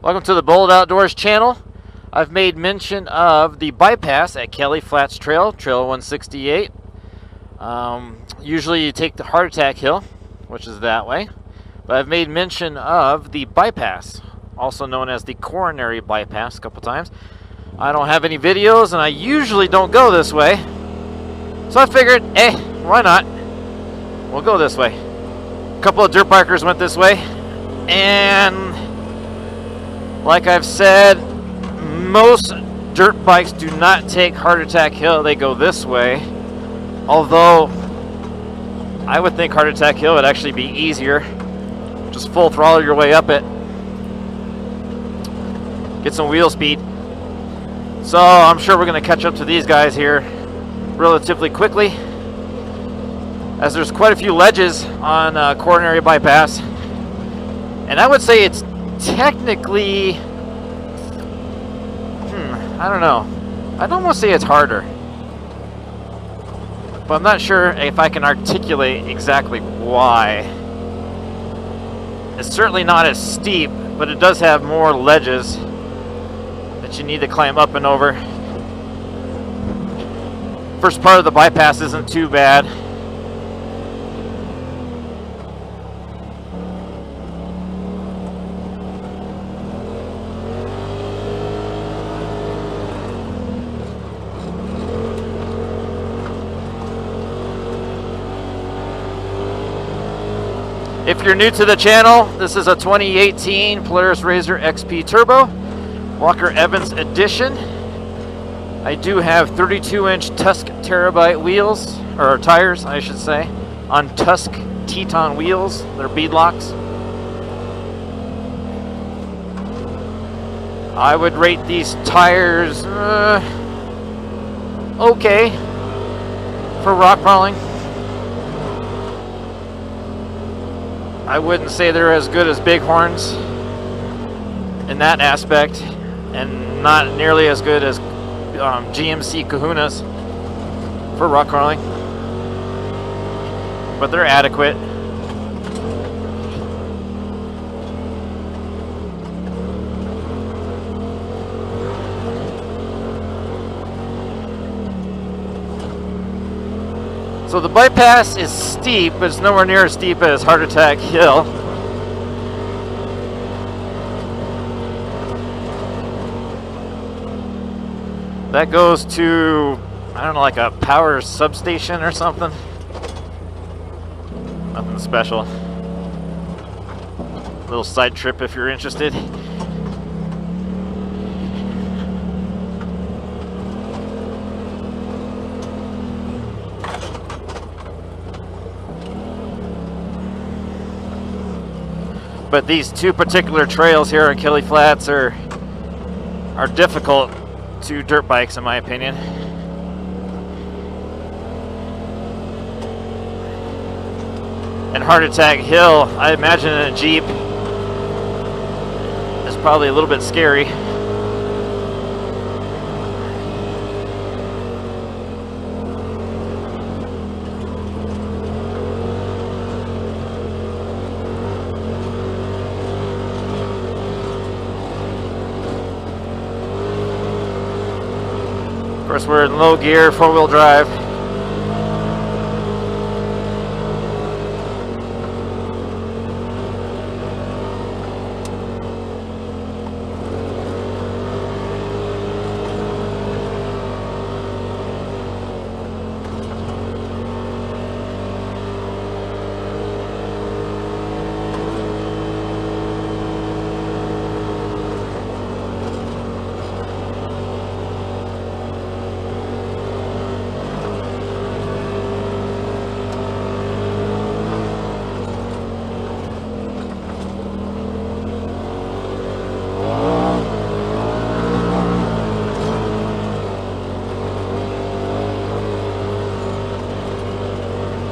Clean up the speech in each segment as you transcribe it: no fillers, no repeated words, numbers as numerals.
Welcome to the Bold Outdoors channel. I've made mention of the bypass at Kelly Flats Trail 168. Usually you take the Heart Attack Hill, which is that way, but I've made mention of the bypass, also known as the Coronary bypass, a couple times. I don't have any videos and I usually don't go this way, so I figured, hey, why not? We'll go this way. A couple of dirt bikers went this way, and like I've said, most dirt bikes do not take Heart Attack Hill, they go this way. Although, I would think Heart Attack Hill would actually be easier. Just full throttle your way up it. Get some wheel speed. So, I'm sure we're going to catch up to these guys here relatively quickly, as there's quite a few ledges on Coronary Bypass. And I would say it's technically, I don't know. I'd almost say it's harder, but I'm not sure if I can articulate exactly why. It's certainly not as steep, but it does have more ledges that you need to climb up and over. First part of the bypass isn't too bad. If you're new to the channel, this is a 2018 Polaris RZR XP Turbo, Walker Evans edition. I do have 32-inch Tusk Terabyte wheels, or tires, I should say, on Tusk Teton wheels. They're beadlocks. I would rate these tires okay for rock crawling. I wouldn't say they're as good as Bighorns in that aspect, and not nearly as good as GMC Kahunas for rock crawling, but they're adequate. So the bypass is steep, but it's nowhere near as steep as Heart Attack Hill. That goes to, I don't know, like a power substation or something. Nothing special. Little side trip if you're interested. But these two particular trails here on Kelly Flats are difficult to dirt bikes, in my opinion. And Heart Attack Hill, I imagine in a Jeep, is probably a little bit scary. Of course, we're in low gear, four-wheel drive.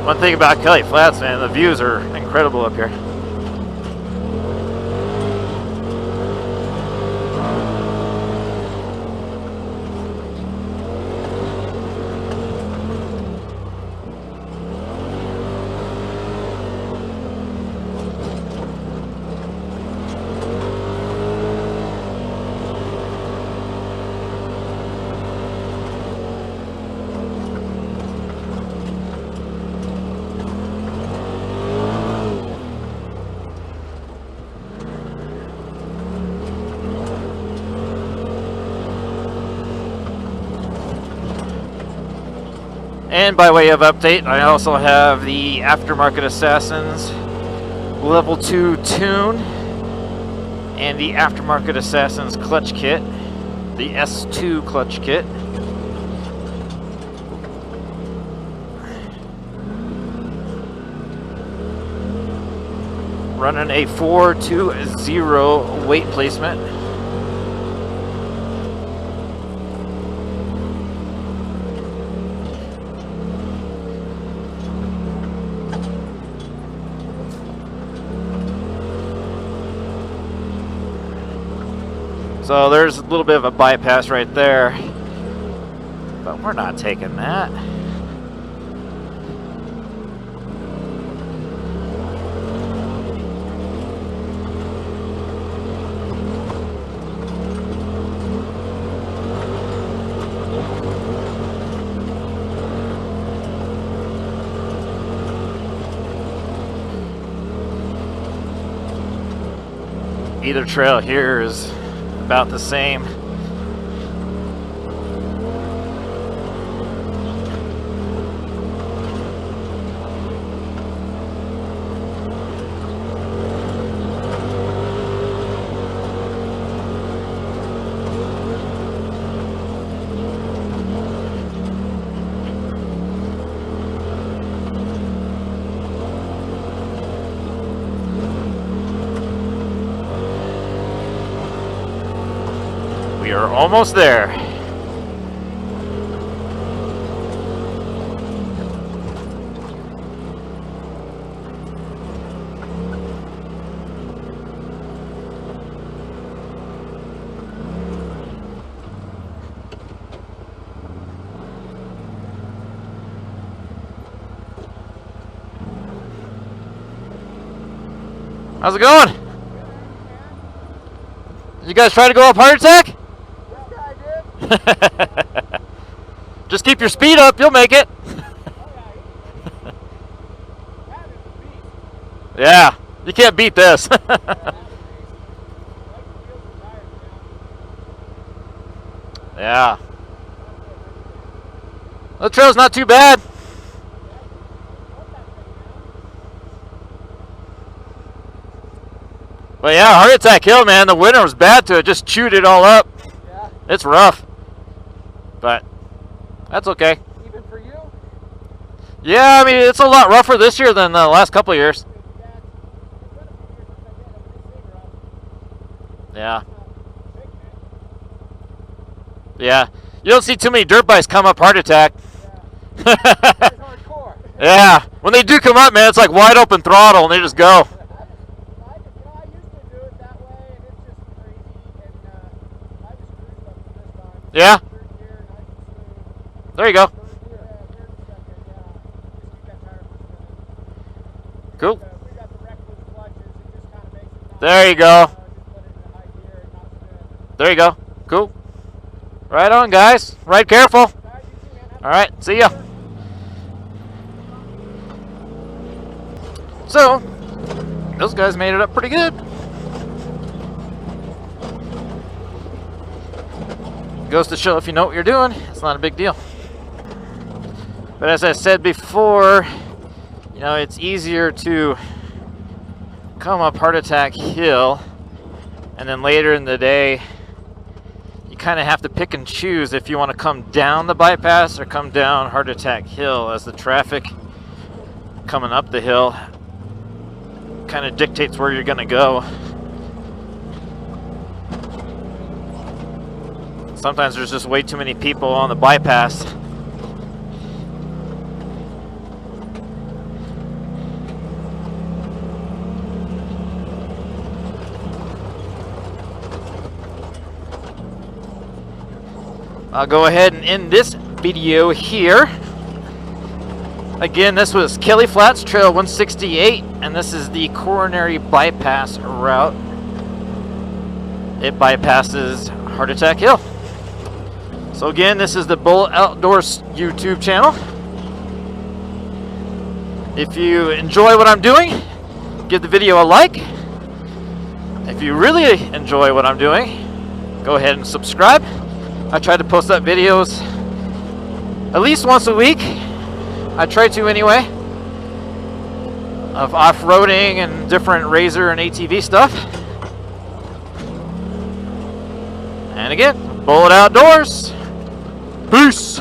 One thing about Kelly Flats, man, the views are incredible up here. And by way of update, I also have the Aftermarket Assassins Level 2 Tune and the Aftermarket Assassins Clutch Kit, the S2 Clutch Kit. Running a 4-2-0 weight placement. So there's a little bit of a bypass right there, but we're not taking that. Either trail here is about the same. We are almost there. How's it going? Did you guys try to go up heart attack? Just keep your speed up, you'll make it. Yeah, you can't beat this. Yeah. The trail's not too bad. But yeah, Heart Attack Hill, man, the winter was bad to it. Just chewed it all up. Yeah. It's rough. But that's okay. Even for you? Yeah, I mean, it's a lot rougher this year than the last couple of years. Yeah. Yeah. You don't see too many dirt bikes come up Heart Attack. Yeah. It's hardcore. Yeah. When they do come up, man, it's like wide open throttle and they just go. I used to do it that way, and it's just crazy. And I just cruised up to this time. Yeah. Third gear, and I just There you go. third gear, third and second, yeah. Just keep that tire for spinning. Cool. We got the reckless clutches. It just kind of makes it not, There you go. just put it in high gear and not spin. There you go. Cool. Right on, guys. Ride careful. All right, you too, man. Have All right. See ya. So, those guys made it up pretty good. Goes to show if you know what you're doing, it's not a big deal. But as I said before, you know, it's easier to come up Heart Attack Hill, and then later in the day, you kind of have to pick and choose if you want to come down the bypass or come down Heart Attack Hill, as the traffic coming up the hill kind of dictates where you're going to go. Sometimes there's just way too many people on the bypass. I'll go ahead and end this video here. Again, this was Kelly Flats Trail 168, and this is the Coronary bypass route. It bypasses Heart Attack Hill. So again, this is the Bullet Outdoors YouTube channel. If you enjoy what I'm doing, give the video a like. If you really enjoy what I'm doing, go ahead and subscribe. I try to post up videos at least once a week. I try to anyway, of off-roading and different RZR and ATV stuff. And again, Bullet Outdoors. Peace.